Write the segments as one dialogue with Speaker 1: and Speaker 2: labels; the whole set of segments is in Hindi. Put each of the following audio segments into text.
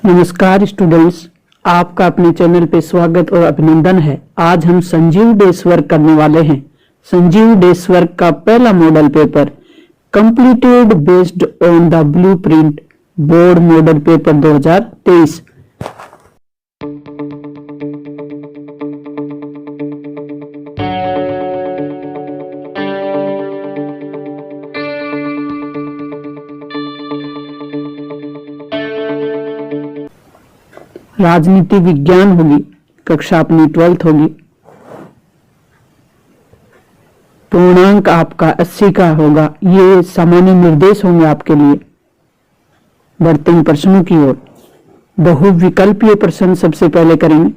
Speaker 1: नमस्कार स्टूडेंट्स, आपका अपने चैनल पे स्वागत और अभिनंदन है। आज हम संजीव डेस वर्क करने वाले हैं। संजीव डेस वर्क का पहला model paper completed based on the blueprint board model paper 2023। राजनीति विज्ञान होगी, कक्षा अपनी 12th होगी। पूर्णांक आपका 80 का होगा। ये सामान्य निर्देश होंगे आपके लिए। बढ़ते हैं प्रश्नों की ओर। बहुविकल्पीय प्रश्न सबसे पहले करेंगे।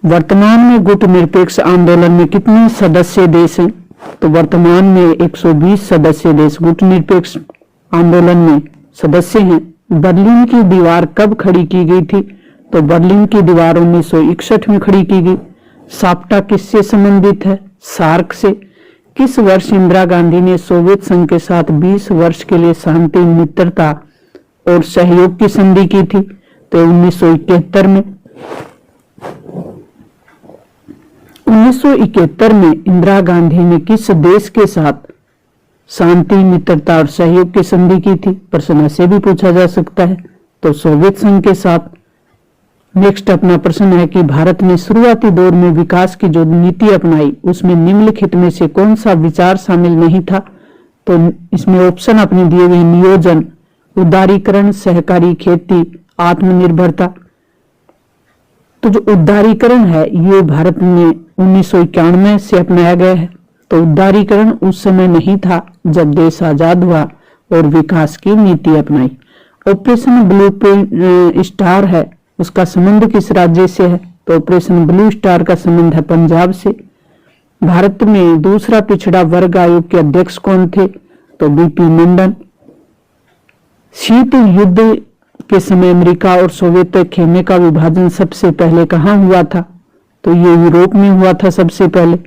Speaker 1: वर्तमान में गुट निरपेक्ष आंदोलन में कितने सदस्य देश हैं? तो वर्तमान में 120 सदस्य देश गुट निरपेक्ष आंदोलन में सदस्य हैं। बर्लिन की दीवार कब खड़ी की गई थी? तो बर्लिन की दीवार 1961 में खड़ी की गई। साप्टा किससे संबंधित है? सार्क से। किस वर्ष इंदिरा गांधी ने सोवियत संघ के साथ 20 वर्ष के लिए शांति, मित्रता और सहयोग की संधि की थी? तो 1971 में। 1971 में इंदिरा गांधी ने किस देश के साथ शांति, मित्रता और सहयोग की संधि की थी? प्रश्न ऐसे भी पूछा जा सकता है। तो सोवियत संघ के साथ। नेक्स्ट अपना प्रश्न है कि भारत ने शुरुआती दौर में विकास की जो नीति अपनाई उसमें निम्नलिखित में से कौन सा विचार शामिल नहीं था? तो इसमें ऑप्शन अपने दिए हुए नियोजन, उदारीकरण, सहकारी खेती, आत्मनिर्भरता। तो जो उदारीकरण है ये भारत में 1991 से अपनाया गया है। तो उदारीकरण उस समय नहीं था जब देश आजाद हुआ और विकास की नीति अपनाई। ऑपरेशन ब्लू स्टार है, उसका संबंध किस राज्य से है? तो ऑपरेशन ब्लू स्टार का संबंध है पंजाब से। भारत में दूसरा पिछड़ा वर्ग आयोग के अध्यक्ष कौन थे? तो बीपी मंडन। शीत युद्ध के समय अमेरिका और सोवियत खेमे का विभाजन सबसे पहले कहाँ हुआ था? तो ये यूरोप में हुआ था सबसे पहले,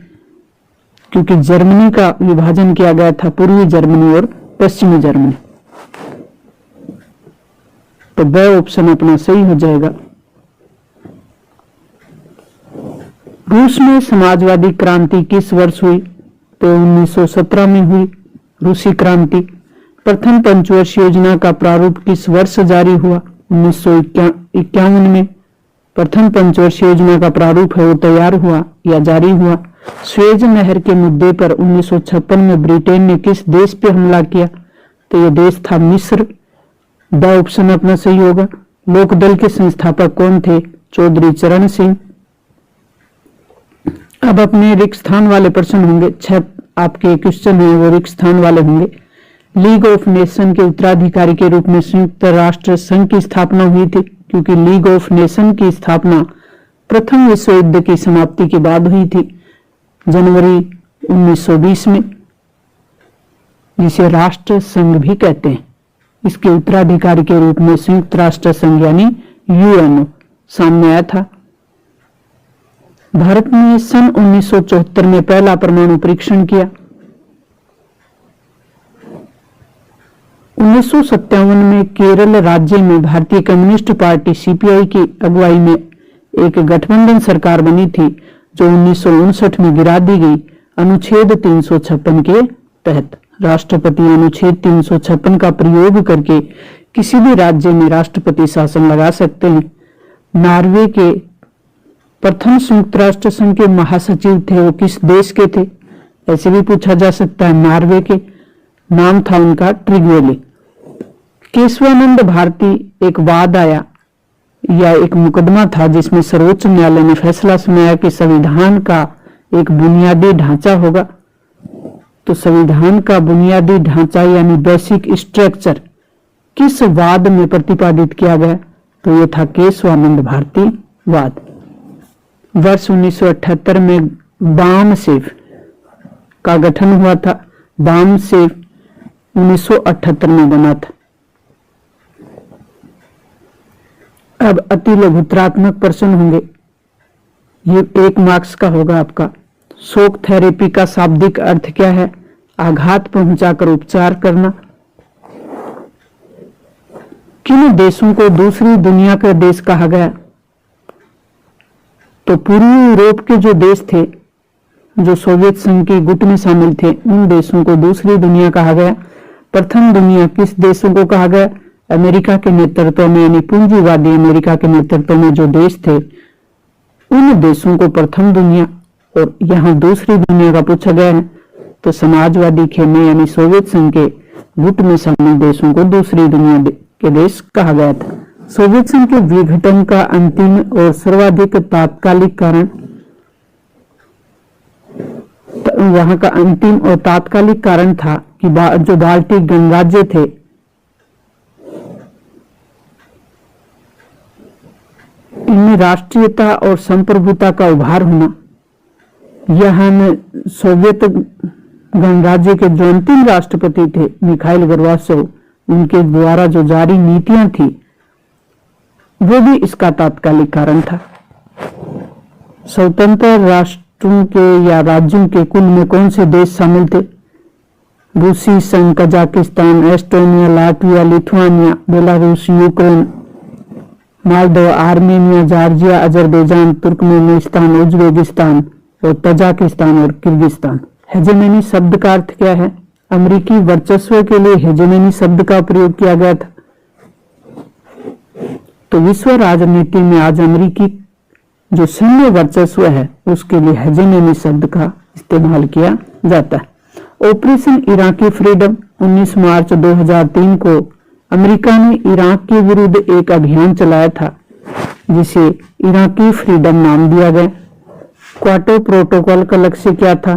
Speaker 1: क्योंकि जर्मनी का विभाजन किया गया था, पूर्वी जर्मनी और पश्चिमी जर्मनी। तो ब ऑप्शन अपना सही हो जाएगा। रूस में समाजवादी क्रांति किस वर्ष हुई? तो 1917 में हुई रूसी क्रांति। प्रथम पंचवर्ष योजना का प्रारूप किस वर्ष जारी हुआ? 1951 में प्रथम पंचवर्ष योजना का प्रारूप है वो तैयार हुआ या जारी हुआ। स्वेज नहर के मुद्दे पर 1956 में ब्रिटेन ने किस देश पे हमला किया? तो ये देश था मिस्र। द ऑप्शन अपना सही होगा। लोकदल के संस्थापक कौन थे? चौधरी चरण सिंह। अब अपने रिक्त स्थान वाले प्रश्न होंगे। 6 आपके क्वेश्चन है वो रिक्त स्थान वाले होंगे। लीग ऑफ नेशन के उत्तराधिकारी के रूप में संयुक्त राष्ट्र संघ की स्थापना हुई थी, क्योंकि लीग ऑफ नेशन की स्थापना प्रथम विश्व युद्ध की समाप्ति के बाद हुई थी, जनवरी 1920 में, जिसे राष्ट्र संघ भी कहते हैं। इसके उत्तराधिकारी के रूप में संयुक्त राष्ट्र संघ यानी यूएनओ सामने आया था। भारत ने सन 1974 में पहला परमाणु परीक्षण किया। 1957 में केरल राज्य में भारतीय कम्युनिस्ट पार्टी सीपीआई की अगुवाई में एक गठबंधन सरकार बनी थी, जो 1959 में गिरा दी गई अनुच्छेद 356 के तहत। राष्ट्रपति अनुच्छेद 356 का प्रयोग करके किसी भी राज्य में राष्ट्रपति शासन लगा सकते हैं। नॉर्वे के प्रथम संयुक्त राष्ट्र संघ के महासचिव थे वो किस देश के थे? ऐसे भी पूछा जा सकता है। नॉर्वे के। नाम था उनका ट्रिग्वेली। केशवानंद भारती एक वाद आया या एक मुकदमा था जिसमें सर्वोच्च न्यायालय ने फैसला सुनाया कि संविधान का एक बुनियादी ढांचा होगा। तो संविधान का बुनियादी ढांचा यानी बेसिक स्ट्रक्चर किस वाद में प्रतिपादित किया गया? तो यह था केशवानंद भारती वाद। वर्ष 1978 में बामसेफ का गठन हुआ था। बामसेफ 1978 में बना था। अब अति लघुत्रात्मक प्रश्न होंगे। ये 1 मार्क्स का होगा आपका। शोक थेरेपी का शाब्दिक अर्थ क्या है? आघात पहुंचाकर उपचार करना। किन देशों को दूसरी दुनिया का देश कहा गया? तो पूर्वी यूरोप के जो देश थे, जो सोवियत संघ के गुट में शामिल थे, उन देशों को दूसरी दुनिया कहा गया। प्रथम दुनिया किस देशों को कहा गया? अमेरिका के नेतृत्व में, यानी पूंजीवादी अमेरिका के नेतृत्व में जो देश थे, उन देशों को प्रथम दुनिया, और यहाँ दूसरी दुनिया का पूछा गया है तो समाजवादी खेमे यानी सोवियत संघ के गुट में शामिल देशों को दूसरी दुनिया के देश कहा गया था। सोवियत संघ के विघटन का अंतिम और सर्वाधिक तात्कालिक कारण, वहां का अंतिम और तात्कालिक कारण था कि जो बाल्टिक गणराज्य थे, इनमें राष्ट्रीयता और संप्रभुता का उभार होना। यहाँ सोवियत गणराज्य के जो अंतिम राष्ट्रपति थे मिखाइल गोर्बाचोव, उनके द्वारा जो जारी नीतियां थी वो भी इसका तात्कालिक कारण था। स्वतंत्र राष्ट्रों के या राज्यों के कुल में कौन से देश शामिल थे? रूसी संघ, Kazakhstan, Estonia, Latvia, Lithuania, Belarus, Ukraine, Maldives, Armenia, Georgia, Azerbaijan, Turkmenistan, Uzbekistan और तजाकिस्तान और किर्गिस्तान। हेजेमनी शब्द का अर्थ क्या है? अमेरिकी वर्चस्व के लिए हेजेमनी शब्द का प्रयोग किया गया था। तो विश्व राजनीति में आज अमेरिकी जो सैन्य वर्चस्व है उसके लिए हेजेमनी शब्द का इस्तेमाल किया जाता है। ऑपरेशन इराकी फ्रीडम 19 मार्च 2003 को अमेरिका ने इराक के विरुद्ध एक अभियान चलाया था जिसे इराकी फ्रीडम नाम दिया गया। क्योटो प्रोटोकॉल का लक्ष्य क्या था?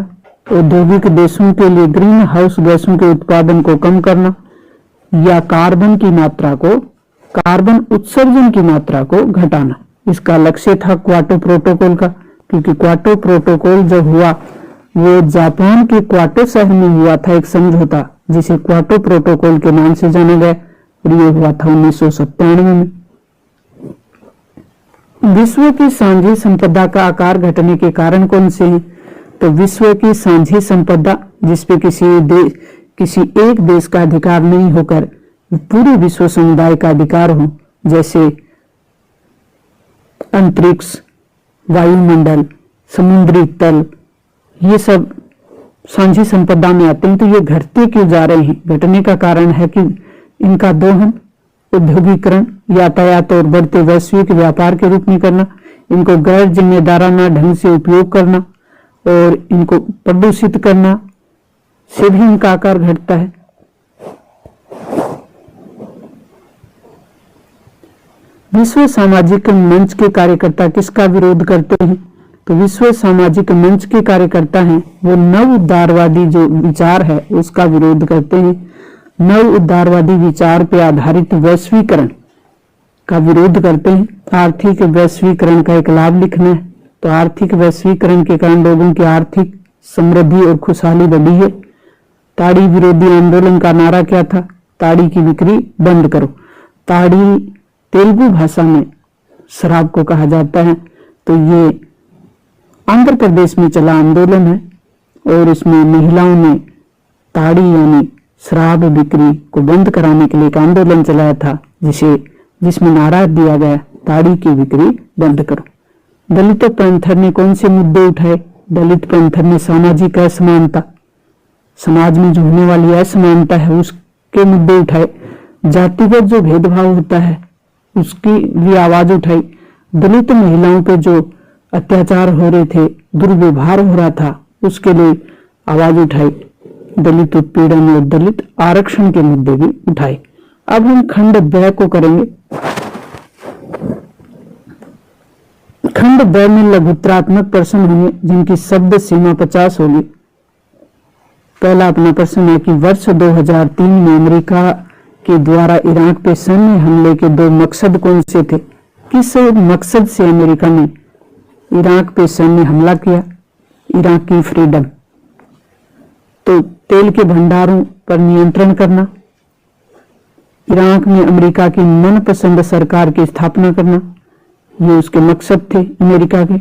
Speaker 1: औद्योगिक देशों के लिए ग्रीन हाउस गैसों के उत्पादन को कम करना या कार्बन उत्सर्जन की मात्रा को घटाना, इसका लक्ष्य था क्योटो प्रोटोकॉल का। क्योंकि क्योटो प्रोटोकॉल जब हुआ वो जापान के क्योटो शहर में हुआ था, एक समझौता जिसे क्योटो प्रोटोकॉल के नाम से जाना गया, और ये हुआ था 1997 में। विश्व की साझी संपदा का आकार घटने के कारण कौन से हैं? तो विश्व की साझी संपदा जिसपे किसी एक देश का अधिकार नहीं होकर पूरे विश्व समुदाय का अधिकार हो, जैसे अंतरिक्ष, वायुमंडल, समुद्री तल, ये सब साझी संपदा में आते हैं। तो ये घटते क्यों जा रहे हैं? घटने का कारण है कि इनका दोहन, औद्योगिकरण, यातायात और बढ़ते वैश्विक व्यापार के रूप में करना, इनको गैर जिम्मेदाराना ढंग से उपयोग करना और इनको प्रदूषित करना से भी इनका आकार घटता है। विश्व सामाजिक मंच के कार्यकर्ता किसका विरोध करते हैं? तो विश्व सामाजिक मंच के कार्यकर्ता हैं वो नव उदारवादी जो विचार है उसका विरोध करते हैं। नव उदारवादी विचार पर आधारित वैश्वीकरण का विरोध करते हैं। आर्थिक वैश्वीकरण का एक लाभ लिखना है। तो आर्थिक वैश्वीकरण के कारण लोगों की आर्थिक समृद्धि और खुशहाली बढ़ी है। ताड़ी विरोधी आंदोलन का नारा क्या था? ताड़ी की बिक्री बंद करो। ताड़ी तेलुगु भाषा में शराब को कहा जाता है। तो ये आंध्र प्रदेश में चला आंदोलन है और इसमें महिलाओं ने ताड़ी यानी शराब बिक्री को बंद कराने के लिए एक आंदोलन चलाया था जिसमें नारा दिया गया ताड़ी की बिक्री बंद करो। दलित पैंथर ने कौन से मुद्दे उठाए? दलित पैंथर ने सामाजिक असमानता, समाज में जो होने वाली असमानता है उसके मुद्दे उठाए। जातिगत जो भेदभाव होता है उसकी भी आवाज उठाई। दलित महिलाओं पे जो अत्याचार हो रहे थे, दुर्व्यवहार हो रहा था, उसके लिए आवाज उठाई। दलित उत्पीड़न और दलित आरक्षण के मुद्दे भी उठाए। अब हम खंड ब को करेंगे। खंड ब में लघुत्रात्मक प्रश्न होंगे जिनकी शब्द सीमा 50 होगी। पहला अपना प्रश्न है कि वर्ष 2003 में अमेरिका के द्वारा इराक पे सैन्य हमले के 2 मकसद कौन से थे? किस मकसद से अमेरिका ने इराक पे सैन्य हमला किया? इराक की फ्रीडम, तो तेल के भंडारों पर नियंत्रण करना, इराक में अमेरिका की मनपसंद सरकार की स्थापना करना, ये उसके मकसद थे अमेरिका के,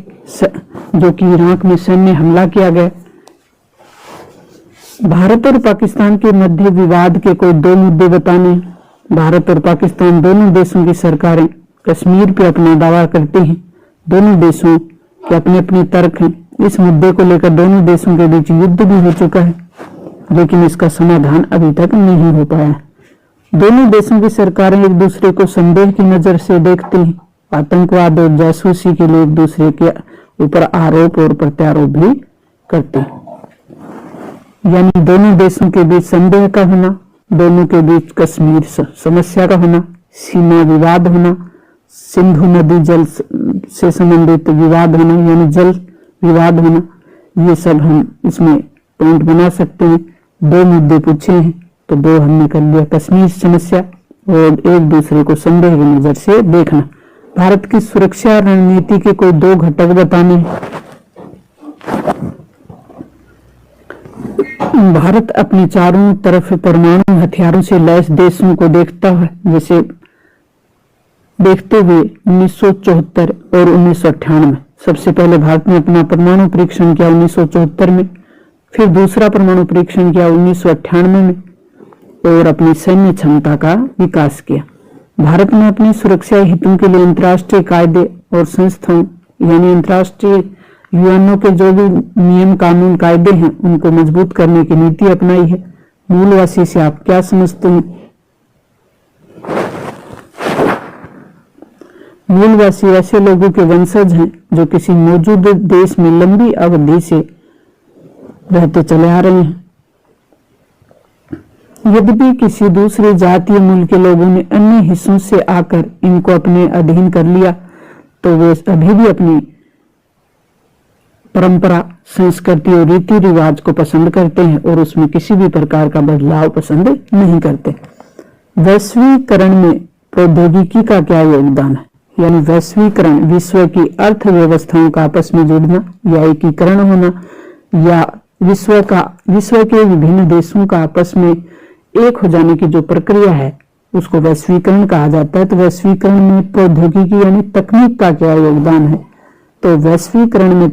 Speaker 1: जो कि इराक में सैन्य हमला किया गया। भारत और पाकिस्तान के मध्य विवाद के कोई 2 मुद्दे बताने। भारत और पाकिस्तान दोनों देशों की सरकारें कश्मीर पे अपना दावा करते हैं। दोनों देशों के अपने अपने तर्क हैं। इस मुद्दे को लेकर दोनों देशों के बीच युद्ध भी हो चुका है, लेकिन इसका समाधान अभी तक नहीं हो पाया है। दोनों देशों की सरकारें एक दूसरे को संदेह की नजर से देखती हैं। आतंकवाद और जासूसी के लिए एक दूसरे के ऊपर आरोप और प्रत्यारोप भी करते हैं। यानी दोनों देशों के बीच संदेह का होना, दोनों के बीच कश्मीर समस्या का होना, सीमा विवाद होना, सिंधु नदी जल से संबंधित विवाद होना, यानी जल विवाद होना, ये सब हम इसमें पॉइंट बना सकते हैं। दो मुद्दे पूछे हैं तो दो हमने कर लिया, कश्मीर समस्या और एक दूसरे को संदेह की नजर से देखना। भारत की सुरक्षा रणनीति के कोई दो घटक बताने हैं। भारत अपनी चारों तरफ परमाणु हथियारों से लैस देशों को देखता है, जैसे देखते हुए 1974 और 1998 सबसे पहले भारत ने अपना परमाणु परीक्षण किया 1974 में, फिर दूसरा परमाणु परीक्षण किया 1998 में और अपनी सैन्य क्षमता का विकास किया। भारत ने अपनी सुरक्षा हितों के लिए अंतर्राष्ट्रीय कायदे और संस्थाओं यानी अंतर्राष्ट्रीय यूएनओ के जो भी नियम कानून कायदे हैं उनको मजबूत करने की नीति अपनाई है। मूलवासी से आप क्या समझते हैं? मूलवासी ऐसे लोगों के वंशज हैं जो किसी मौजूद देश में लंबी अवधि से रहते चले आ रहे हैं। यद्यपि किसी दूसरे जातीय मूल के लोगों ने अन्य हिस्सों से आकर इनको अपने अधीन कर लिया, तो वे अभी भी अपनी परंपरा, संस्कृति और रीति रिवाज को पसंद करते हैं और उसमें किसी भी प्रकार का बदलाव पसंद नहीं करते। वैश्वीकरण में प्रौद्योगिकी का क्या योगदान है? यानी वैश्वीकरण विश्व की अर्थव्यवस्थाओं का आपस में जुड़ना या एकीकरण होना या विश्व के विभिन्न देशों का आपस में एक हो जाने की जो प्रक्रिया है उसको वैश्वीकरण कहा जाता है। तो वैश्वीकरण में प्रौद्योगिकी यानी तकनीक का क्या योगदान है? तो वैश्वीकरण में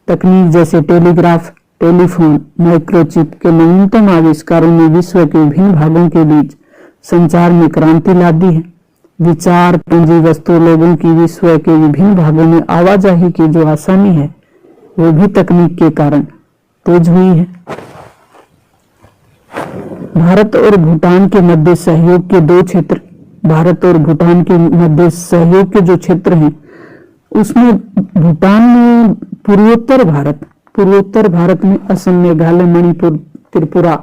Speaker 1: तकनीक जैसे टेलीग्राफ, टेलीफोन, माइक्रोचिप के नवीनतम आविष्कारों ने विश्व के विभिन्न भागों के बीच संचार में क्रांति ला दी है। विचार, पूंजी, वस्तु, लोगों की विश्व के विभिन्न भागों में आवाजाही की जो आसानी है वो भी तकनीक के कारण तेज हुई है। भारत और भूटान के मध्य सहयोग के दो क्षेत्र, भारत और भूटान के मध्य सहयोग के जो क्षेत्र हैं उसमें भूटान में पूर्वोत्तर भारत में असम, मेघालय, मणिपुर, त्रिपुरा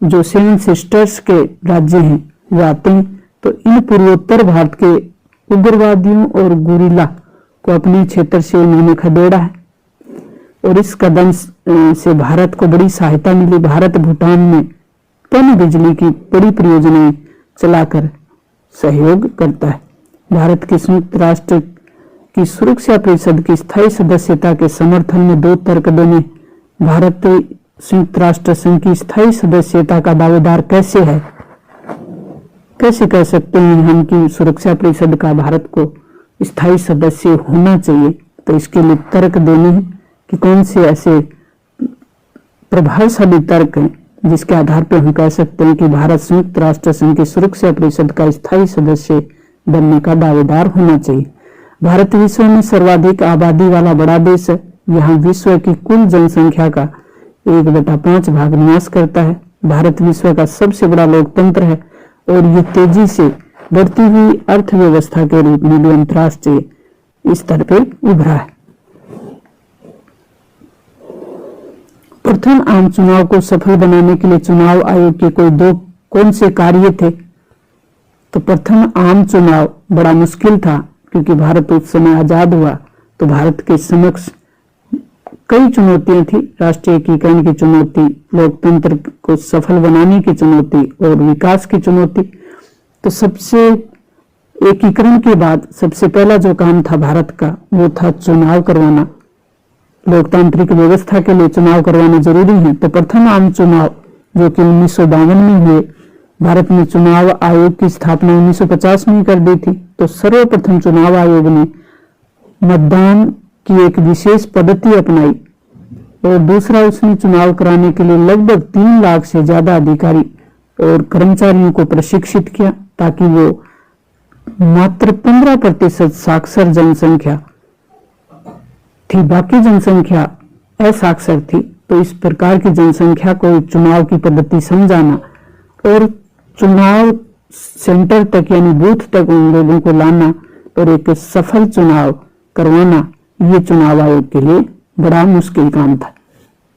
Speaker 1: जो 7 सिस्टर्स के राज्य हैं वो आते हैं। तो इन पूर्वोत्तर भारत के उग्रवादियों और गुरिल्ला को अपने क्षेत्र से उन्होंने खदेड़ा है और इस कदम से भारत को बड़ी सहायता मिली। भारत भूटान में पन बिजली की बड़ी परियोजनाएं चलाकर सहयोग करता है। भारत की संयुक्त राष्ट्र की सुरक्षा परिषद की स्थायी सदस्यता के समर्थन में दो तर्क देने। भारत संयुक्त राष्ट्र संघ की स्थायी सदस्यता का दावेदार कैसे है? कैसे कह सकते हैं हम कि सुरक्षा परिषद का भारत को स्थायी सदस्य होना चाहिए? तो इसके लिए तर्क देने हैं कि कौन से ऐसे प्रभावशाली तर्क हैं जिसके आधार पर हम कह सकते हैं कि भारत संयुक्त राष्ट्र संघ की सुरक्षा परिषद का स्थायी सदस्य बनने का दावेदार होना चाहिए। भारत विश्व में सर्वाधिक आबादी वाला बड़ा देश है। यहाँ विश्व की कुल जनसंख्या का 1/5 भाग निवास करता है। भारत विश्व का सबसे बड़ा लोकतंत्र है और ये तेजी से बढ़ती हुई अर्थव्यवस्था के रूप में भी अंतर्राष्ट्रीय स्तर पर उभरा है। प्रथम आम चुनाव को सफल बनाने के लिए चुनाव आयोग के कौन से कार्य थे? तो प्रथम आम चुनाव बड़ा मुश्किल था क्योंकि भारत उस समय आजाद हुआ, तो भारत के समक्ष कई चुनौतियां थी। राष्ट्रीय एकीकरण की चुनौती, लोकतंत्र को सफल बनाने की चुनौती और विकास की चुनौती। तो सबसे एकीकरण के बाद सबसे पहला जो काम था भारत का वो था चुनाव करवाना। लोकतांत्रिक व्यवस्था के लिए चुनाव करवाने जरूरी है। तो प्रथम आम चुनाव जो कि 1952 में हुए, भारत में चुनाव आयोग की स्थापना 1950 में कर दी थी। तो सर्वप्रथम चुनाव आयोग ने मतदान की एक विशेष पद्धति अपनाई और दूसरा उसने चुनाव कराने के लिए लगभग 3 लाख से ज्यादा अधिकारी और कर्मचारियों को प्रशिक्षित किया। ताकि वो मात्र 15% साक्षर जनसंख्या थी, बाकी जनसंख्या असाक्षर थी। तो इस प्रकार की जनसंख्या को चुनाव की पद्धति समझाना और चुनाव सेंटर तक यानी बूथ तक उन लोगों को लाना और एक सफल चुनाव करवाना, ये चुनाव आयोग के लिए बड़ा मुश्किल काम था।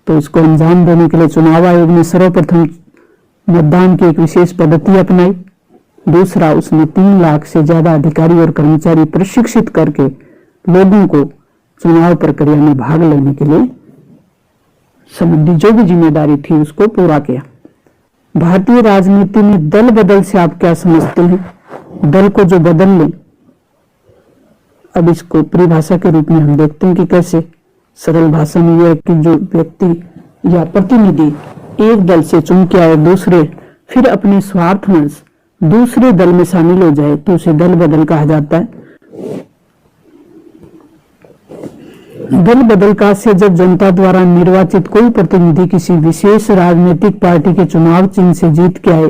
Speaker 1: तो इसको अंजाम देने के लिए चुनाव आयोग ने सर्वप्रथम मतदान की एक विशेष पद्धति अपनाई। दूसरा, उसने 3 लाख से ज्यादा अधिकारी और कर्मचारी प्रशिक्षित करके लोगों को चुनाव प्रक्रिया में भाग लेने के लिए संबंधी जो भी जिम्मेदारी थी उसको पूरा किया। भारतीय राजनीति में दल बदल से आप क्या समझते हैं? दल को जो बदल ले, अब इसको परिभाषा के रूप में हम देखते हैं कि कैसे। सरल भाषा में यह है कि जो व्यक्ति या प्रतिनिधि एक दल से चुन के आए दूसरे, फिर अपने स्वार्थवश दूसरे दल में शामिल हो जाए तो उसे दल बदल कहा जाता है। दल बदल का से जब जनता द्वारा निर्वाचित कोई प्रतिनिधि किसी विशेष राजनीतिक पार्टी के चुनाव चिन्ह से जीत के आए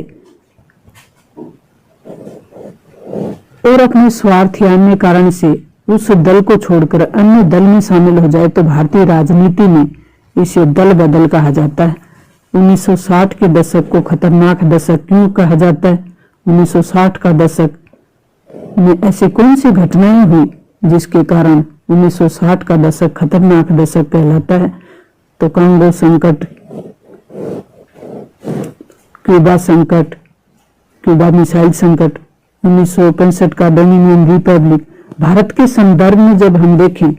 Speaker 1: और अपने स्वार्थ या अन्य कारण से उस दल को छोड़कर अन्य दल में शामिल हो जाए तो भारतीय राजनीति में इसे दल बदल कहा जाता है। 1960 के दशक को खतरनाक दशक क्यों कहा जाता है? 1960 का दशक में ऐसी कौन सी घटनाएं हुई जिसके कारण 1960 का दशक खतरनाक दशक कहलाता है? तो कांगो संकट, क्यूबा संकट, क्यूबा मिसाइल संकट, 1965 का डोमिनियन रिपब्लिक। भारत के संदर्भ में जब हम देखें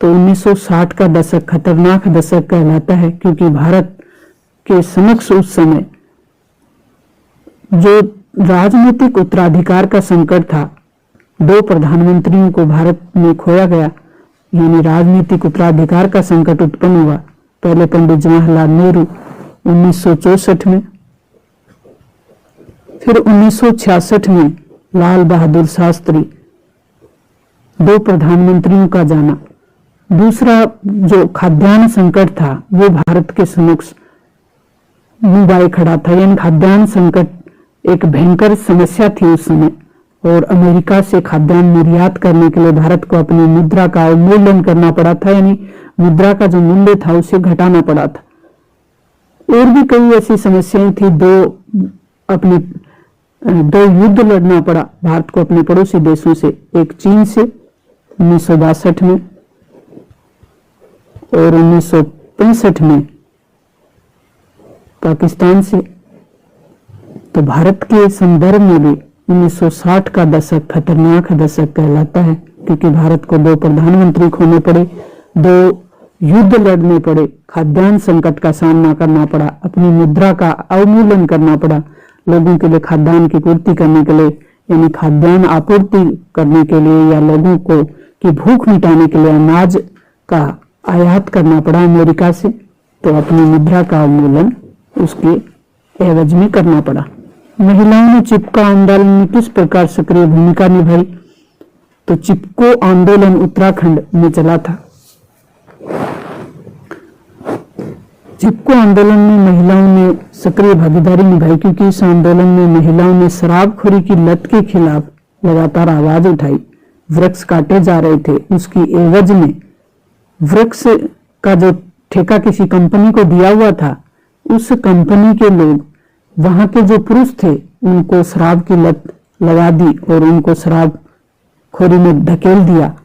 Speaker 1: तो 1960 का दशक खतरनाक दशक कहलाता है, क्योंकि भारत के समक्ष उस समय जो राजनीतिक उत्तराधिकार का संकट था, 2 प्रधानमंत्रियों को भारत में खोया गया, यानी राजनीतिक उत्तराधिकार का संकट उत्पन्न हुआ। पहले पंडित जवाहरलाल नेहरू 1964 में, फिर 1966 में लाल बहादुर शास्त्री, 2 प्रधानमंत्रियों का जाना। दूसरा जो खाद्यान्न संकट था वो भारत के समक्ष मुंह आए खड़ा था, यानी खाद्यान्न संकट एक भयंकर समस्या थी उस समय और अमेरिका से खाद्यान्न निर्यात करने के लिए भारत को अपनी मुद्रा का अवमूल्यन करना पड़ा था, यानी मुद्रा का जो मूल्य था उसे घटाना पड़ा था। और भी कई ऐसी समस्याएं थी। 2 युद्ध लड़ना पड़ा भारत को अपने पड़ोसी देशों से, एक चीन से 1962 में और 1965 में पाकिस्तान से। तो भारत के संदर्भ में भी 1960 का दशक खतरनाक दशक कहलाता है, क्योंकि भारत को 2 प्रधानमंत्री खोने पड़े, 2 युद्ध लड़ने पड़े, खाद्यान्न संकट का सामना करना पड़ा, अपनी मुद्रा का अवमूल्यन करना पड़ा, लोगों के लिए खाद्यान्न की पूर्ति करने के लिए, यानी खाद्यान्न आपूर्ति करने के लिए या लोगों को की भूख मिटाने के लिए अनाज का आयात करना पड़ा अमेरिका से। तो अपनी मुद्रा का अवमूल्यन उसके एवज में करना पड़ा। महिलाओं ने चिपको आंदोलन में किस प्रकार सक्रिय भूमिका निभाई? तो चिपको आंदोलन उत्तराखंड में चला था। चिपको आंदोलन में महिलाओं ने सक्रिय भागीदारी निभाई, क्योंकि इस आंदोलन में महिलाओं ने शराबखोरी की लत के खिलाफ लगातार आवाज उठाई। वृक्ष काटे जा रहे थे, उसकी एवज में वृक्ष का जो ठेका किसी कंपनी को दिया हुआ था, उस कंपनी के लोग, वहां के जो पुरुष थे, उनको शराब की लत लगा दी और उनको शराब खोरी में धकेल दिया।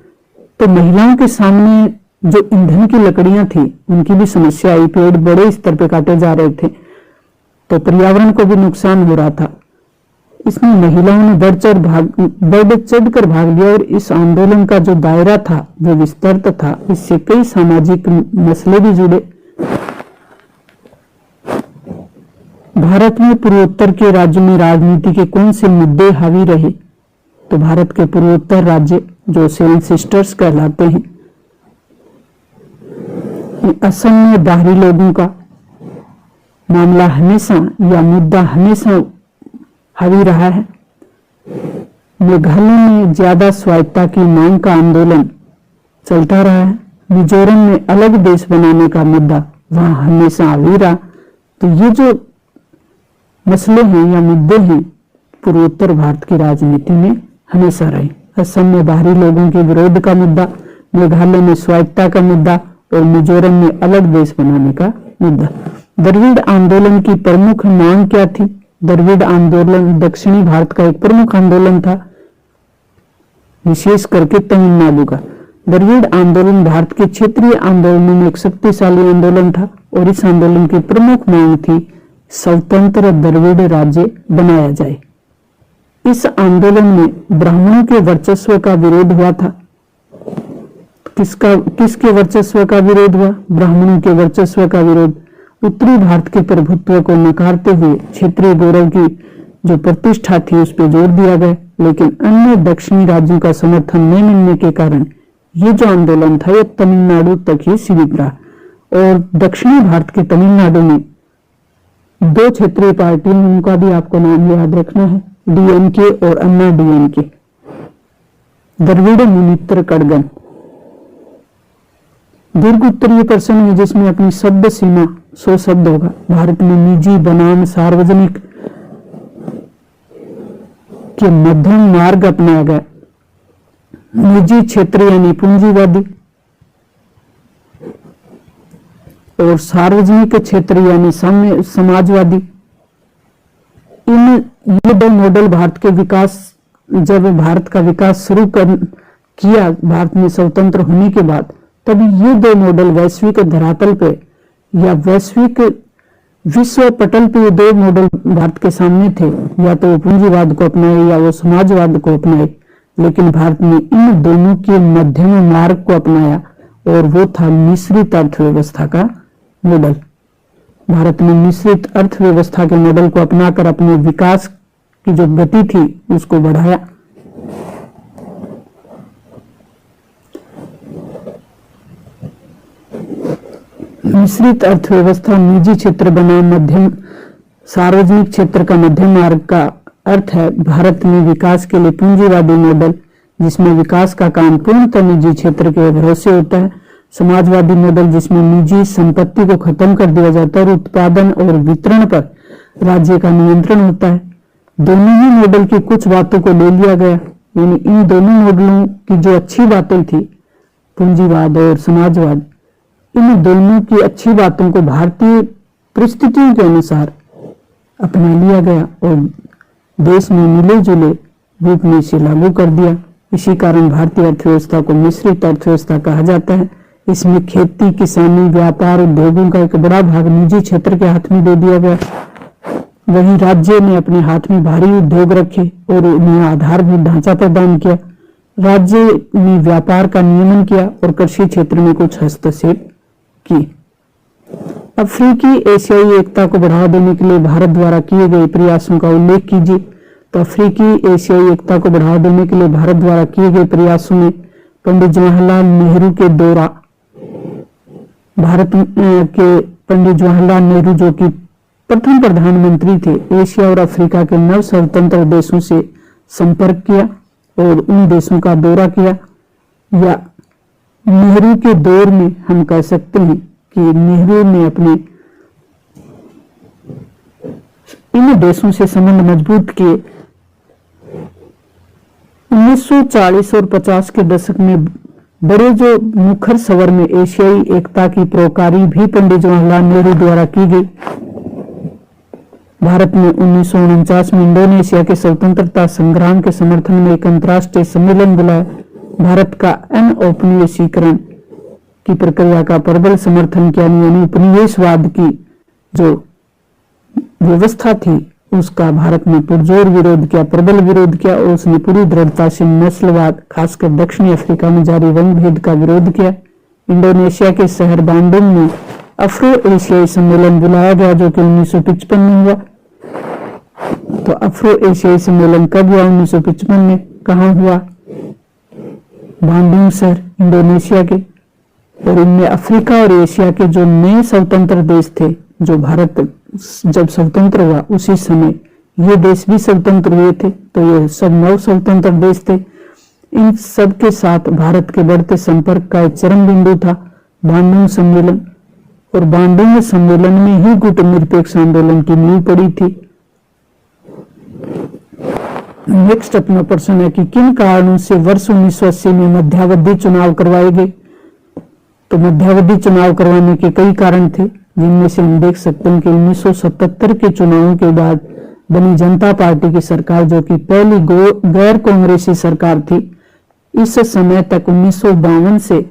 Speaker 1: तो महिलाओं के सामने जो ईंधन की लकड़ियां थी उनकी भी समस्या आई, पेड़ बड़े स्तर पे काटे जा रहे थे, तो पर्यावरण को भी नुकसान हो रहा था। इसमें महिलाओं ने बढ़ चढ़कर भाग लिया और इस आंदोलन का जो दायरा था वो विस्तृत था, इससे कई सामाजिक मसले भी जुड़े। भारत में पूर्वोत्तर के राज्यों में राजनीति के कौन से मुद्दे हावी रहे? तो भारत के पूर्वोत्तर राज्य जो 7 सिस्टर्स कहलाते हैं, असम में बाहरी लोगों का मामला हमेशा या मुद्दा हमेशा हावी रहा है। मेघालय में ज्यादा स्वायत्तता की मांग का आंदोलन चलता रहा है। मिजोरम में अलग देश बनाने का मुद्दा वहां हमेशा हावी रहा। तो ये जो मसले हैं या मुद्दे हैं पूर्वोत्तर भारत की राजनीति में हमेशा रहे। असम में बाहरी लोगों के विरोध का मुद्दा, मेघालय में स्वायत्तता का मुद्दा और मिजोरम में अलग देश बनाने का मुद्दा। द्रविड़ आंदोलन की प्रमुख मांग क्या थी? द्रविड़ आंदोलन दक्षिणी भारत का एक प्रमुख आंदोलन था, विशेष करके तमिलनाडु का। द्रविड़ आंदोलन भारत के क्षेत्रीय आंदोलनों में एक शक्तिशाली आंदोलन था और इस आंदोलन की प्रमुख मांग थी स्वतंत्र द्रविड़ राज्य बनाया जाए। इस आंदोलन में ब्राह्मणों के वर्चस्व का विरोध हुआ था। किसके वर्चस्व का विरोध हुआ? ब्राह्मणों के वर्चस्व का विरोध। उत्तरी भारत के प्रभुत्व को नकारते हुए क्षेत्रीय गौरव की जो प्रतिष्ठा थी उस पर जोर दिया गया, लेकिन अन्य दक्षिणी राज्यों का समर्थन नहीं मिलने के कारण ये जो आंदोलन था ये तमिलनाडु तक ही सीमित रहा। और दक्षिणी भारत के तमिलनाडु में दो क्षेत्रीय पार्टियों, उनका भी आपको नाम याद रखना है, डीएमके और अन्ना डीएमके। द्रविड़ मुनित्र कड़गन दीर्घ उत्तरीय प्रश्न है जिसमें अपनी शब्द सीमा 100 शब्द होगा। भारत में निजी बनाम सार्वजनिक के मध्यम मार्ग अपनाया गया। निजी क्षेत्र यानी पूंजीवादी और सार्वजनिक क्षेत्र यानी समाजवादी। ये दो मॉडल भारत के विकास, जब भारत का विकास शुरू किया भारत में स्वतंत्र होने के बाद, तभी ये दो मॉडल वैश्विक धरातल पे या वैश्विक विश्व पटल पे ये दो मॉडल भारत के सामने थे, या तो वो पूंजीवाद को अपनाए या वो समाजवाद को अपनाए। लेकिन भारत ने इन दोनों के मध्यम मार्ग को अपनाया और वो था मिश्रित अर्थव्यवस्था का मॉडल। भारत ने मिश्रित अर्थव्यवस्था के मॉडल को अपनाकर अपने विकास की जो गति थी उसको बढ़ाया। मिश्रित अर्थव्यवस्था निजी क्षेत्र बनाम मध्यम सार्वजनिक क्षेत्र का मध्यम मार्ग का अर्थ है भारत में विकास के लिए पूंजीवादी मॉडल, जिसमें विकास का काम पूर्णतः निजी क्षेत्र के भरोसे होता है। समाजवादी मॉडल जिसमें निजी संपत्ति को खत्म कर दिया जाता है और उत्पादन और वितरण पर राज्य का नियंत्रण होता है। दोनों ही मॉडल की कुछ बातों को ले लिया गया, यानी इन दोनों मॉडलों की जो अच्छी बातें थी, पूंजीवाद और समाजवाद, इन दोनों की अच्छी बातों को भारतीय परिस्थितियों के अनुसार अपना लिया गया और देश में मिले जुले रूप में इसे लागू कर दिया। इसी कारण भारतीय अर्थव्यवस्था को मिश्रित अर्थव्यवस्था कहा जाता है। इसमें खेती, किसानी, व्यापार, उद्योगों का एक बड़ा भाग निजी क्षेत्र के हाथ में दे दिया गया। वहीं राज्य ने अपने हाथ में भारी उद्योग रखे और उन्हें आधारभूत ढांचा प्रदान किया। राज्य ने व्यापार का नियमन किया और कृषि क्षेत्र में कुछ हस्तक्षेप की। अफ्रीकी एशियाई एकता को बढ़ावा देने के लिए भारत द्वारा किए गए प्रयासों का उल्लेख कीजिए। तो अफ्रीकी एशियाई एकता को बढ़ावा देने के लिए भारत द्वारा किए गए प्रयासों में पंडित जवाहरलाल नेहरू के दौरा, भारत के पंडित जवाहरलाल नेहरू जो कि प्रथम प्रधानमंत्री थे, एशिया और अफ्रीका के नव स्वतंत्र देशों से संपर्क किया और उन देशों का दौरा किया। या नेहरू के दौर में हम कह सकते हैं कि नेहरू ने अपने इन देशों से संबंध मजबूत किए। 1940 और 50 के दशक में बड़े जो मुखर सवर में एशियाई एकता की प्रोकारी भी पंडित जवाहरलाल नेहरू द्वारा की गई। भारत ने 1949 में इंडोनेशिया के स्वतंत्रता संग्राम के समर्थन में एक अंतर्राष्ट्रीय सम्मेलन बुलाया। भारत का अनौपनिवेशीकरण की प्रक्रिया का प्रबल समर्थन किया, यानी उपनिवेशवाद की जो व्यवस्था थी उसका भारत ने पुरजोर विरोध किया, प्रबल विरोध किया और उसने पूरी दृढ़ता से नस्लवाद, खासकर दक्षिणी अफ्रीका में जारी रंग भेद का विरोध किया। इंडोनेशिया के शहर बांडुंग में अफ्रो एशियाई सम्मेलन बुलाया गया जो कि 1955 में हुआ। तो अफ्रो एशियाई सम्मेलन कब हुआ? 1955 में। कहाँ हुआ? बांडुंग शहर इंडोनेशिया के। और इनमें अफ्रीका और एशिया के जो नए स्वतंत्र देश थे, जो भारत जब स्वतंत्र हुआ उसी समय ये देश भी स्वतंत्र हुए थे, तो ये सब नव स्वतंत्र देश थे। इन सब के साथ भारत के बढ़ते संपर्क का एक चरम बिंदु था बांडुंग सम्मेलन। और बांडुंग सम्मेलन में ही गुट निरपेक्ष आंदोलन की नींव पड़ी थी। नेक्स्ट अपना प्रश्न है कि किन कारणों से वर्ष 1980 में मध्यावधि चुनाव करवाए गए। तो मध्यावधि चुनाव करवाने के कई कारण थे, जिनमें से हम देख सकते हैं कि 1977 के चुनावों के बाद बनी जनता पार्टी की सरकार, जो कि पहली गैर कांग्रेसी सरकार थी, इस समय तक 1952 से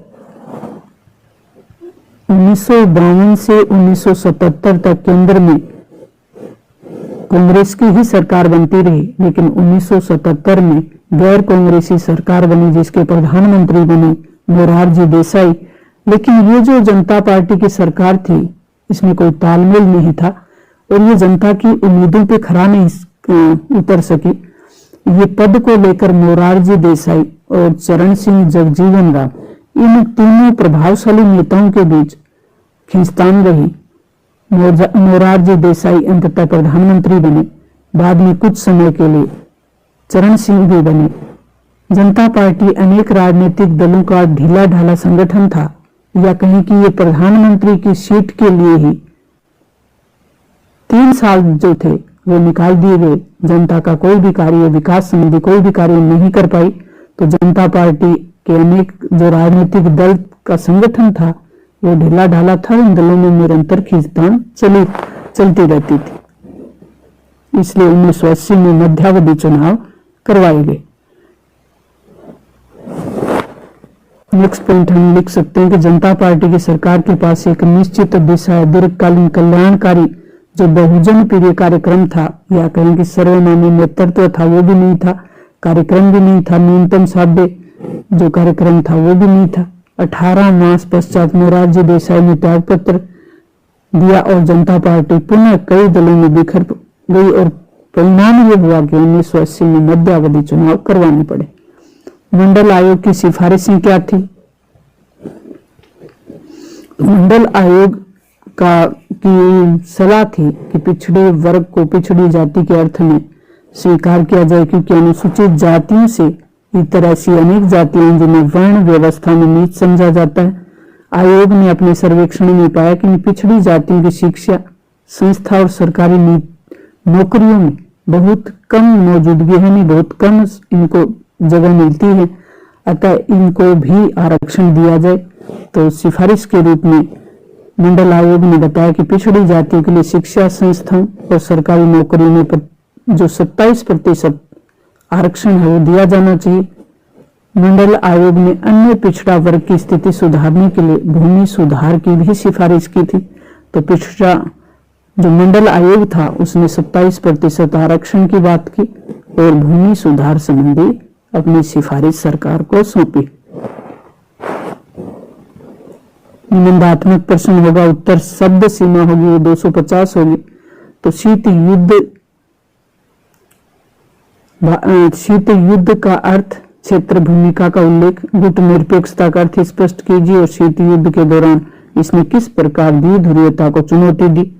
Speaker 1: 1977 तक केंद्र में कांग्रेस की ही सरकार बनती रही, लेकिन 1977 में गैर कांग्रेसी सरकार बनी, जिसके प्रधानमंत्री बने मोरारजी देसाई। लेकिन ये जो जनता पार्टी की सरकार थी, इसमें कोई तालमेल नहीं था और ये जनता की उम्मीदों पे खरा नहीं उतर सकी। ये पद को लेकर मोरारजी देसाई और चरण सिंह जगजीवन राम, इन तीनों प्रभावशाली नेताओं के बीच खींचतान रही। मोरारजी देसाई अंततः प्रधानमंत्री बने। बाद में कुछ समय के लिए चरण सिंह भी बने। जनता पार्टी अनेक राजनीतिक दलों का ढीला ढाला संगठन था, या कहें कि ये प्रधानमंत्री की सीट के लिए ही 3 साल जो थे वो निकाल दिए गए। जनता का कोई भी कार्य, विकास संबंधी कोई भी कार्य नहीं कर पाई। तो जनता पार्टी के अनेक जो राजनीतिक दल का संगठन था वो ढीला ढाला था। इन दलों में निरंतर खींचतान चलती रहती थी। इसलिए 1980 में मध्यावधि चुनाव करवाए गए। नेक्स्ट पॉइंट हम लिख सकते हैं कि जनता पार्टी की सरकार के पास एक निश्चित दिशा, दीर्घकालीन कल्याणकारी जो बहुजन प्रिय कार्यक्रम था, या कहें कि सर्वमान्य नेतृत्व था, वो भी नहीं था। कार्यक्रम भी नहीं था। न्यूनतम साध्य जो कार्यक्रम था वो भी नहीं था। 18 मास पश्चात मोरारजी देसाई ने त्यागपत्र दिया और जनता पार्टी पुनः कई दलों में बिखर गई और परिणाम ये हुआ कि 1980 में मध्यावधि चुनाव करवाने पड़े। मंडल आयोग की सिफारिशें क्या थी? मंडल आयोग की सलाह थी कि पिछड़े वर्ग को पिछड़ी जाति के अर्थ में स्वीकार किया जाए, क्योंकि अनुसूचित जातियों से इतर ऐसी अनेक जातियां जिन्हें वर्ण व्यवस्था में नीच समझा जाता है। आयोग ने अपने सर्वेक्षण में पाया कि पिछड़ी जातियों की शिक्षा, संस्था और सरकारी नौकरियों में बहुत कम मौजूदगी है, नहीं बहुत कम इनको जगह मिलती है, अतः इनको भी आरक्षण दिया जाए। तो सिफारिश के रूप में मंडल आयोग ने बताया कि पिछड़ी जातियों के लिए शिक्षा संस्थाओं और सरकारी नौकरियों में जो 27% आरक्षण है वो दिया जाना चाहिए। मंडल आयोग ने अन्य पिछड़ा वर्ग की स्थिति सुधारने के लिए भूमि सुधार की भी सिफारिश की थी। तो पिछड़ा जो मंडल आयोग था उसने 27% आरक्षण की बात की और भूमि सुधार संबंधी अपनी सिफारिश सरकार को सौंपी। निबंधात्मक प्रश्न होगा, उत्तर शब्द सीमा होगी वो 250 होगी। तो शीत युद्ध का अर्थ, क्षेत्र भूमिका का उल्लेख, गुट निरपेक्षता का अर्थ स्पष्ट कीजिए और शीत युद्ध के दौरान इसने किस प्रकार द्विध्रुवीयता को चुनौती दी।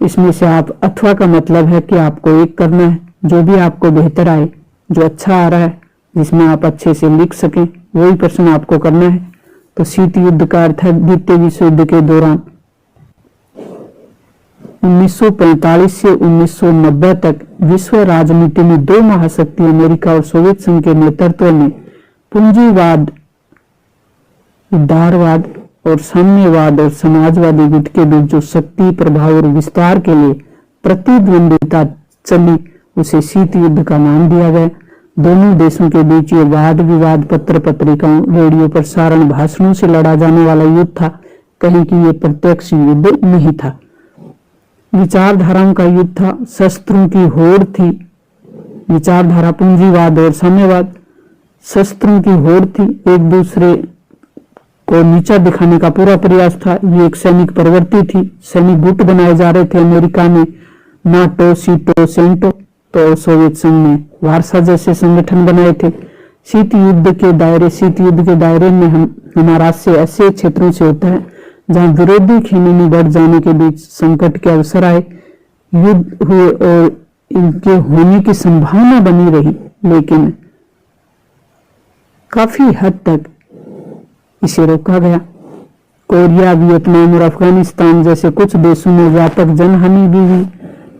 Speaker 1: इसमें से आप अथवा का मतलब है कि आपको एक करना है, जो भी आपको बेहतर आए, जो अच्छा आ रहा है, जिसमें आप अच्छे से लिख सकें, वही प्रश्न आपको करना है। तो शीत युद्ध का अर्थ है द्वितीय विश्व युद्ध के दौरान 1945 से 1990 तक विश्व राजनीति में 2 महाशक्ति अमेरिका और सोवियत संघ के नेतृत्व में पूंजीवाद, उदारवाद और साम्यवाद और समाजवादी गुट के बीच जो शक्ति, प्रभाव और विस्तार के लिए प्रतिद्वंदिता चली, उसे शीत युद्ध का नाम दिया गया। दोनों देशों के बीच ये वाद विवाद पत्र पत्रिकाओं, रेडियो प्रसारण, भाषणों से लड़ा जाने वाला युद्ध था, कहीं कि ये प्रत्यक्ष युद्ध नहीं था। विचारधाराओं का युद्ध था, शस्त्रों की होड़ थी। विचारधारा पूंजीवाद और साम्यवाद, शस्त्रों की होड़ थी, एक दूसरे को नीचा दिखाने का पूरा प्रयास था। ये एक सैनिक प्रवृत्ति थी, सैनिक गुट बनाए जा रहे थे। अमेरिका ने नाटो, सीटो, सेंटो, तो सोवियत संघ ने वारसा जैसे संगठन बनाए थे। शीत युद्ध के दायरे में हमारा राज्य ऐसे क्षेत्रों से होता है जहां विरोधी खेमे में बढ़ जाने के बीच संकट के अवसर आए, युद्ध हुए और इनके होने की संभावना बनी रही, लेकिन काफी हद तक इसे रोका गया। कोरिया, वियतनाम और अफगानिस्तान जैसे कुछ देशों में व्यापक जनहानि भी हुई।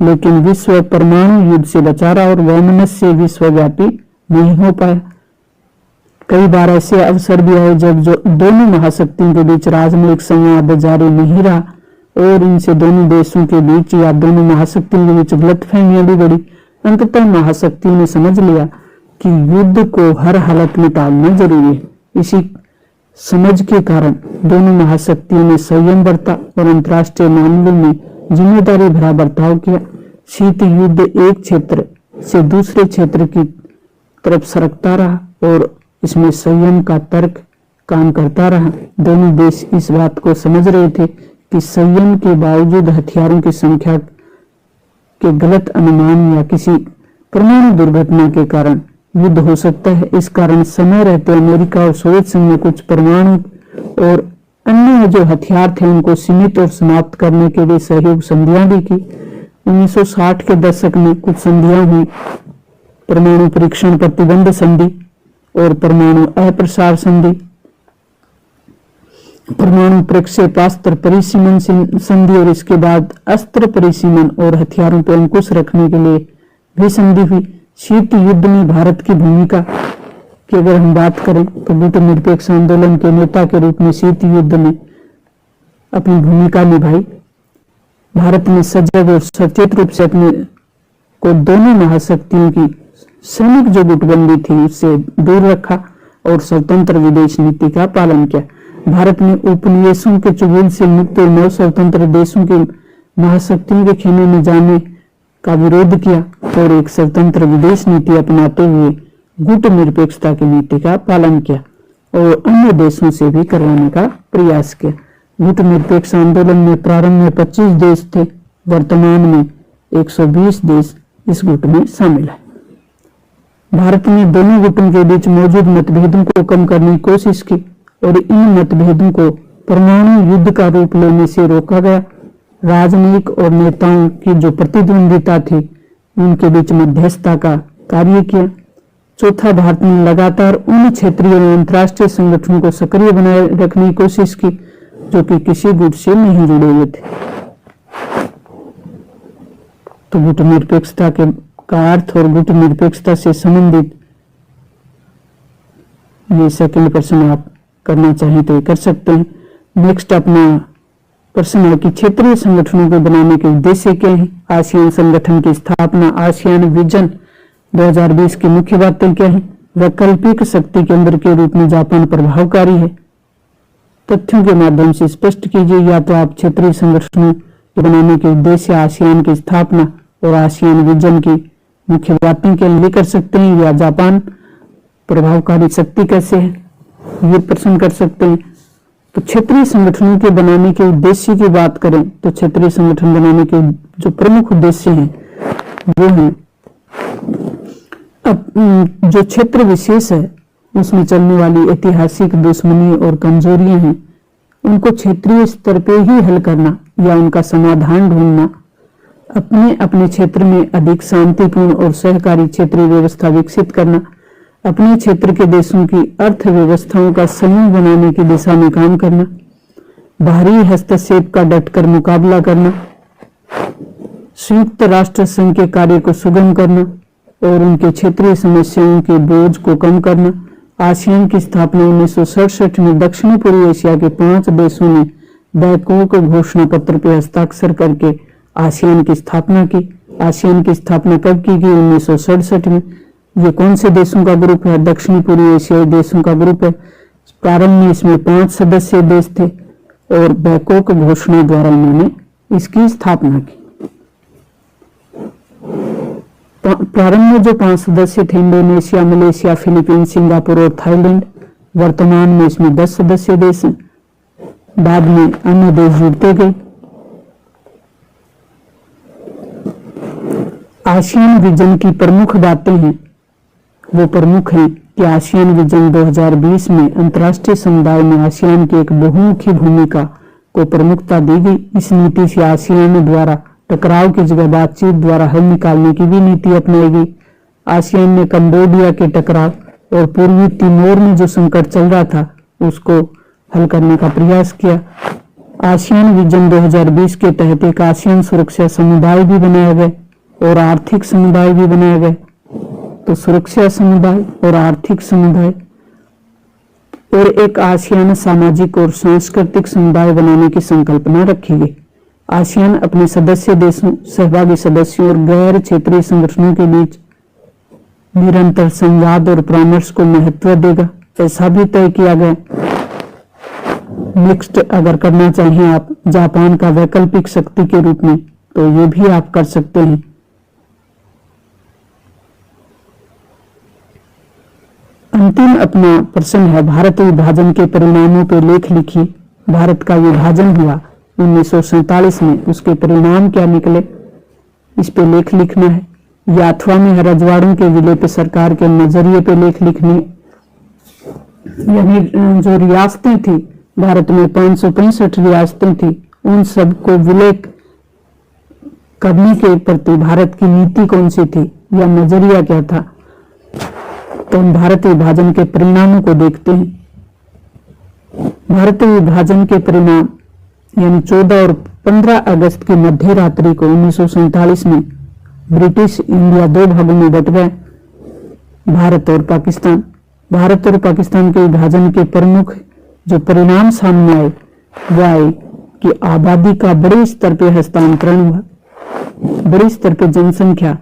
Speaker 1: लेकिन विश्व परमाणु युद्ध से बचा रहा और वैमनस्य विश्वव्यापी नहीं हो पाया। कई बार ऐसे अवसर भी आए जब जो दोनों महाशक्तियों के बीच राजनयिक संवाद जारी नहीं रहा और इनसे दोनों देशों के बीच या दोनों महाशक्तियों के बीच गलतफहमियां भी बढ़ी। अंततः महाशक्तियों ने समझ लिया कि युद्ध को हर हालत में टालना जरूरी है। इसी समझ के कारण दोनों महाशक्तियों ने संयम बरता और अंतर्राष्ट्रीय मामलों में जिम्मेदारी भरा बर्ताव किया। शीत युद्ध एक क्षेत्र से दूसरे क्षेत्र की तरफ सरकता रहा और इसमें संयम का तर्क काम करता रहा। दोनों देश इस बात को समझ रहे थे कि संयम के बावजूद हथियारों की संख्या के गलत अनुमान या किसी परमाणु दुर्घटना के कारण युद्ध हो सकता है। इस कारण समय रहते अमेरिका और सोवियत संघ ने कुछ परमाणु और अन्य जो हथियार थे उनको सीमित और समाप्त करने के लिए सहयोग संधियां भी की। 1960 के दशक में कुछ संधियां हुई, परमाणु परीक्षण प्रतिबंध संधि और परमाणु अप्रसार संधि, परमाणु प्रक्षेपास्त्र परिसीमन संधि और इसके बाद अस्त्र परिसीमन और हथियारों पर अंकुश रखने के लिए भी संधि हुई। शीत युद्ध में भारत की भूमिका की अगर हम बात करें तो गुटनिरपेक्ष आंदोलन के नेता के रूप में शीत युद्ध में अपनी भूमिका निभाई। भारत ने सजग और सचेत रूप से अपने को दोनों महाशक्तियों की सैनिक जो गुटबंदी थी उससे दूर रखा और स्वतंत्र विदेश नीति का पालन किया। भारत ने उपनिवेशों के चुगल से मुक्त और नव स्वतंत्र देशों के महाशक्तियों के खेमे में जाने का विरोध किया और एक स्वतंत्र विदेश नीति अपनाते हुए गुट निरपेक्षता की नीति का पालन किया और अन्य देशों से भी करवाने का प्रयास किया। गुट निरपेक्ष आंदोलन में प्रारंभ में 25 देश थे, वर्तमान में 120 देश इस गुट में शामिल है। भारत ने दोनों गुटों के बीच मौजूद मतभेदों को कम करने की कोशिश की और इन मतभेदों को परमाणु युद्ध का रूप लेने से रोका गया। राजनयिक और नेताओं की जो प्रतिद्वंदिता थी उनके बीच मध्यस्थता का कार्य किया। चौथा, भारत ने लगातार उन क्षेत्रीय और अंतर्राष्ट्रीय संगठनों को सक्रिय बनाए रखने की कोशिश की जो कि किसी गुट से नहीं जुड़े हुए थे। तो गुट निरपेक्षता का अर्थ और गुट निरपेक्षता से संबंधित ये सेकंड प्रश्न आप करना चाहें तो कर सकते हैं। नेक्स्ट अपना प्रश्न है कि क्षेत्रीय संगठनों को बनाने के उद्देश्य क्या है। आसियान संगठन की स्थापना, आसियान विजन 2020 की मुख्य बातें क्या है। वैकल्पिक शक्ति केंद्र के रूप में जापान प्रभावकारी है। तथ्यों के माध्यम से स्पष्ट कीजिए। या तो आप क्षेत्रीय संगठनों के बनाने के उद्देश्य, आसियान की स्थापना और आसियान विजन की मुख्य बातें क्या लिए कर सकते हैं, या जापान प्रभावकारी शक्ति कैसे है, ये प्रश्न कर सकते हैं। तो क्षेत्रीय संगठनों के बनाने के उद्देश्य की बात करें तो क्षेत्रीय संगठन बनाने के जो प्रमुख उद्देश्य हैं वो हैं, अब जो क्षेत्र विशेष है उसमें चलने वाली ऐतिहासिक दुश्मनी और कमजोरियां हैं उनको क्षेत्रीय स्तर पे ही हल करना या उनका समाधान ढूंढना, अपने अपने क्षेत्र में अधिक शांतिपूर्ण और सहकारी क्षेत्रीय व्यवस्था विकसित करना, अपने क्षेत्र के देशों की अर्थव्यवस्थाओं का समूह बनाने की दिशा में काम करना, बाहरी हस्तक्षेप का डटकर मुकाबला करना, संयुक्त राष्ट्र संघ के कार्य को सुगम करना और उनके क्षेत्रीय समस्याओं के बोझ को कम करना। आसियान की स्थापना 1967 में दक्षिणी पूर्व एशिया के 5 देशों ने बैकॉक घोषणा पत्र पर हस्ताक्षर करके आसियान की स्थापना की। आसियान की स्थापना कब की गई? 1967 में। ये कौन से देशों का ग्रुप है? दक्षिणी पूर्व एशियाई देशों का ग्रुप है। प्रारंभ में इसमें 5 सदस्य देश थे और बैकॉक घोषणा द्वारा उन्होंने इसकी स्थापना की। प्रारंभ में जो 5 सदस्य थे, इंडोनेशिया, मलेशिया, फिलीपींस, सिंगापुर और थाईलैंड। वर्तमान में इसमें 10 सदस्य देश हैं। बाद में अन्य देश जुड़ते गए। आसियान विजन की प्रमुख बातें हैं, वो प्रमुख हैं कि आसियान विजन 2020 में अंतर्राष्ट्रीय समुदाय में आसियान की एक बहुमुखी भूमिका को प्रमुखता दी गई। इस नीति से आसियान द्वारा टकराव की जगह बातचीत द्वारा हल निकालने की भी नीति अपनाई गई। आसियान ने कंबोडिया के टकराव और पूर्वी तिमोर में जो संकट चल रहा था उसको हल करने का प्रयास किया। आसियान विजन 2020 के तहत एक आसियान सुरक्षा समुदाय भी बनाया गया और आर्थिक समुदाय भी बनाया गया। तो सुरक्षा समुदाय और आर्थिक समुदाय और एक आसियान सामाजिक और सांस्कृतिक समुदाय बनाने की संकल्पना रखी गई। आसियान अपने सदस्य देशों, सहभागी सदस्यों और गैर क्षेत्रीय संगठनों के बीच निरंतर संवाद और परामर्श को महत्व देगा, ऐसा भी तय किया गया। नेक्स्ट, अगर करना चाहें आप जापान का वैकल्पिक शक्ति के रूप में, तो ये भी आप कर सकते हैं। अंतिम अपना प्रश्न है, भारत विभाजन के परिणामों पर लेख लिखिए। भारत का विभाजन हुआ 1947 में, उसके परिणाम क्या निकले, इस पे लेख लिखना है। याथवा में रजवाड़ों के विलय पे सरकार के नजरिए पे लेख लिखने, यानी जो रियासतें थी भारत में 565 रियासतें थी, उन सबको विलय करने के प्रति भारत की नीति कौन सी थी या नजरिया क्या था। तो हम भारत विभाजन के परिणामों को देखते हैं। भारत विभाजन के परिणाम यानी 14 और 15 अगस्त की मध्य रात्रि को 1947 में ब्रिटिश इंडिया दो भागों में बट गए, भारत और पाकिस्तान। भारत और पाकिस्तान के विभाजन के प्रमुख जो परिणाम सामने आए वह आए कि आबादी का बड़े स्तर पर हस्तांतरण हुआ, बड़े स्तर पर जनसंख्या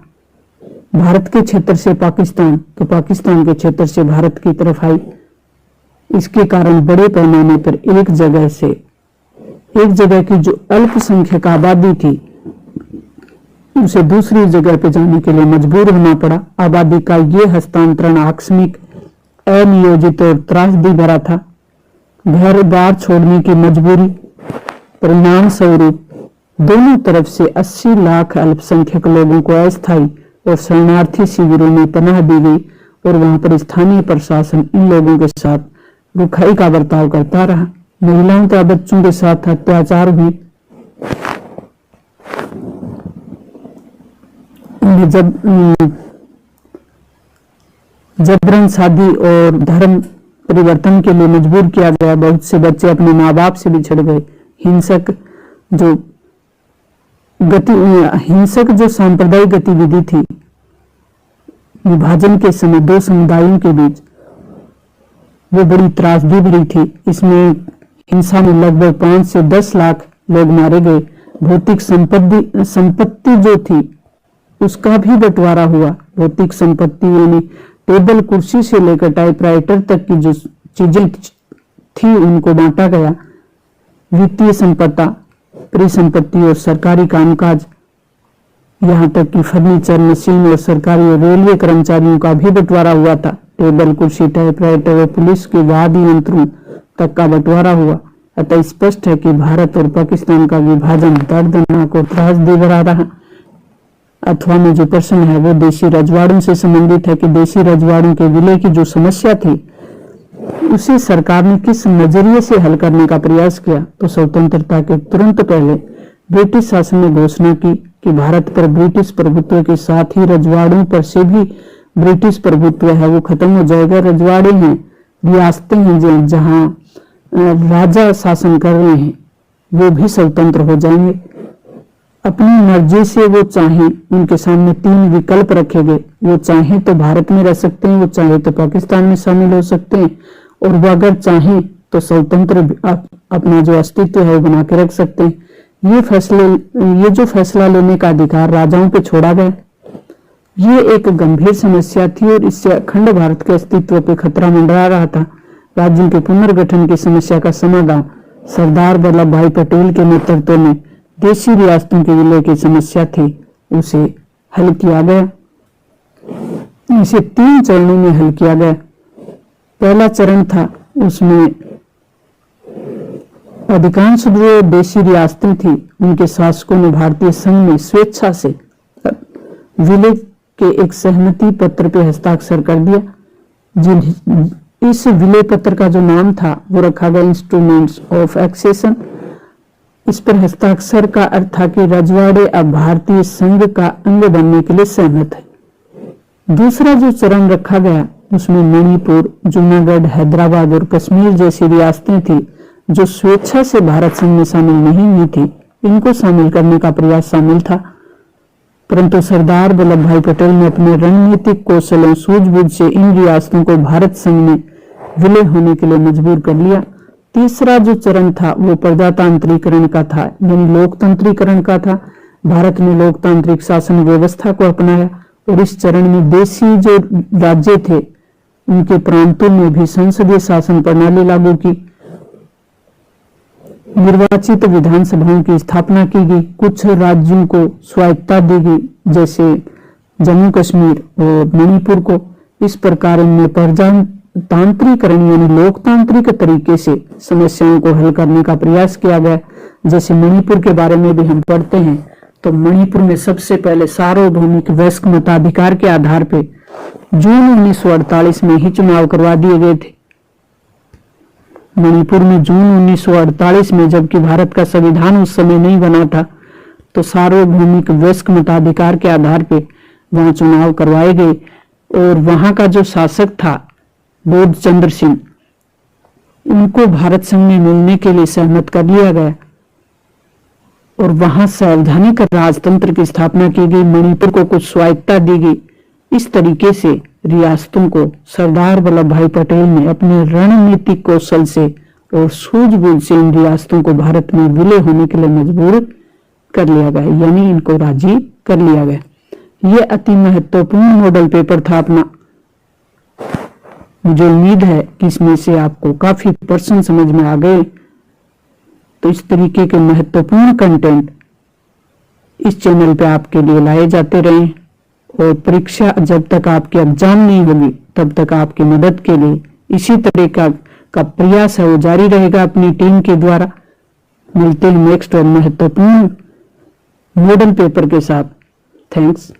Speaker 1: भारत के क्षेत्र से पाकिस्तान, तो पाकिस्तान के क्षेत्र से भारत की तरफ आई। इसके कारण बड़े पैमाने पर एक जगह की जो अल्पसंख्यक आबादी थी उसे दूसरी जगह पे जाने के लिए मजबूर होना पड़ा। आबादी का ये हस्तांतरण आकस्मिक, अनियोजित और त्रासदी भरा था। घर बार छोड़ने की मजबूरी, परिणाम स्वरूप दोनों तरफ से 80 लाख अल्पसंख्यक लोगों को अस्थायी और शरणार्थी शिविरों में पनाह दी गई और वहां पर स्थानीय प्रशासन इन लोगों के साथ रुखाई का बर्ताव करता रहा। महिलाओं तथा बच्चों के साथ अत्याचार हुए। जब जबरन शादी और धर्म परिवर्तन के लिए मजबूर किया गया, बहुत से बच्चे अपने माँ बाप से बिछड़ गए। हिंसक जो सांप्रदायिक गतिविधि थी विभाजन के समय दो समुदायों के बीच, वो बड़ी त्रासदी भरी थी। इसमें हिंसा में लगभग 5 से 10 लाख लोग मारे गए। भौतिक संपत्ति जो थी उसका भी बंटवारा हुआ। भौतिक संपत्ति यानी टेबल कुर्सी से लेकर टाइपराइटर तक की जो चीजें थी उनको बांटा गया। वित्तीय संपदा, परिसंपत्ति और सरकारी कामकाज, यहाँ तक कि फर्नीचर, मशीन और सरकारी और रेलवे कर्मचारियों का भी बंटवारा हुआ था। टेबल कुर्सी, टाइपराइटर और पुलिस के वाद्य यंत्रों तक का बंटवारा हुआ। अतः स्पष्ट है कि भारत और पाकिस्तान का विभाजन दर्दनाक और त्रासदी भरा रहा। अथवा में जो प्रश्न है वो देशी रजवाड़ों से संबंधित है कि देशी रजवाड़ों के विलय की जो समस्या थी उसे सरकार ने किस नजरिए से हल करने का प्रयास किया। तो स्वतंत्रता के तुरंत पहले ब्रिटिश शासन ने घोषणा की कि भारत पर ब्रिटिश प्रभुत्व के साथ ही रजवाड़ों पर से भी ब्रिटिश प्रभुत्व है वो खत्म हो जाएगा। रजवाड़े हैं, रियासतें हैं जहां राजा शासन कर रहे हैं, वो भी स्वतंत्र हो जाएंगे। अपनी मर्जी से वो चाहें, उनके सामने 3 विकल्प रखे गए। वो चाहें तो भारत में रह सकते हैं, वो चाहे तो पाकिस्तान में शामिल हो सकते हैं, और वो अगर चाहें तो स्वतंत्र अपना जो अस्तित्व है वो बना के रख सकते हैं। ये जो फैसला लेने का अधिकार राजाओं पे छोड़ा गया, ये एक गंभीर समस्या थी और इससे अखंड भारत के अस्तित्व पे खतरा मंडरा रहा था। राज्यों के पुनर्गठन की समस्या का समाधान सरदार वल्लभ भाई पटेल के नेतृत्व में देशी रियासतों के विलय की समस्या थी उसे हल किया गया। इसे 3 चरणों में हल किया गया। पहला चरण था, उसमें अधिकांश जो देशी रियासतें थी उनके शासकों ने भारतीय संघ में स्वेच्छा से विलय के एक सहमति पत्र पे हस्ताक्षर कर दिया। इस विलय पत्र का जो नाम था वो रखा गया इंस्ट्रूमेंट्स ऑफ एक्सेशन। इस पर हस्ताक्षर का अर्थ था कि रजवाड़े अब भारतीय संघ का अंग बनने के लिए सहमत है। दूसरा जो चरण रखा गया उसमें मणिपुर, जूनागढ़, हैदराबाद और कश्मीर जैसी रियासतें थी जो स्वेच्छा से भारत संघ में शामिल नहीं हुई थी, इनको शामिल करने का प्रयास शामिल था। परंतु सरदार वल्लभ भाई पटेल ने अपने रणनीतिक कौशल और सूझबूझ से इन रियासतों को भारत संघ में विलय होने के लिए मजबूर कर लिया। तीसरा जो चरण था वो प्रजातांत्रिकरण का था, यानी लोकतंत्रीकरण का था। भारत ने लोकतांत्रिक शासन व्यवस्था को अपनाया और इस चरण में देशी जो राज्य थे उनके प्रांतों में भी संसदीय शासन प्रणाली लागू की। निर्वाचित विधानसभाओं की स्थापना की गई। कुछ राज्यों को स्वायत्तता दी गई, जैसे जम्मू कश्मीर और मणिपुर को। इस प्रकार इनमें प्रजातांत्रिकरण यानी लोकतांत्रिक तरीके से समस्याओं को हल करने का प्रयास किया गया। जैसे मणिपुर के बारे में भी हम पढ़ते हैं तो मणिपुर में सबसे पहले सार्वभौमिक वयस्क मताधिकार के आधार पर जून 1948 में ही चुनाव करवा दिए गए थे। मणिपुर में जून 1948 में, जबकि भारत का संविधान उस समय नहीं बना था, तो सार्वभौमिक वयस्क मताधिकार के आधार पर वहां चुनाव करवाए गए और वहां का जो शासक था बोध चंद्र सिंह, उनको भारत संघ में मिलने के लिए सहमत कर लिया गया और वहां संवैधानिक राजतंत्र की स्थापना की गई। मणिपुर को कुछ स्वायत्तता दी गई। इस तरीके से रियासतों को सरदार वल्लभ भाई पटेल ने अपने रणनीतिक कौशल से और सूझबूझ से इन रियासतों को भारत में विलय होने के लिए मजबूर कर लिया गया, यानी इनको राजी कर लिया गया। यह अति महत्वपूर्ण मॉडल पेपर था अपना। मुझे उम्मीद है कि इसमें से आपको काफी प्रश्न समझ में आ गए। तो इस तरीके के महत्वपूर्ण कंटेंट इस चैनल पे आपके लिए लाए जाते रहे और परीक्षा जब तक आपकी एग्जाम नहीं होगी तब तक आपकी मदद के लिए इसी तरह का प्रयास है वो जारी रहेगा अपनी टीम के द्वारा। मिलते हैं नेक्स्ट और महत्वपूर्ण मॉडल पेपर के साथ। थैंक्स।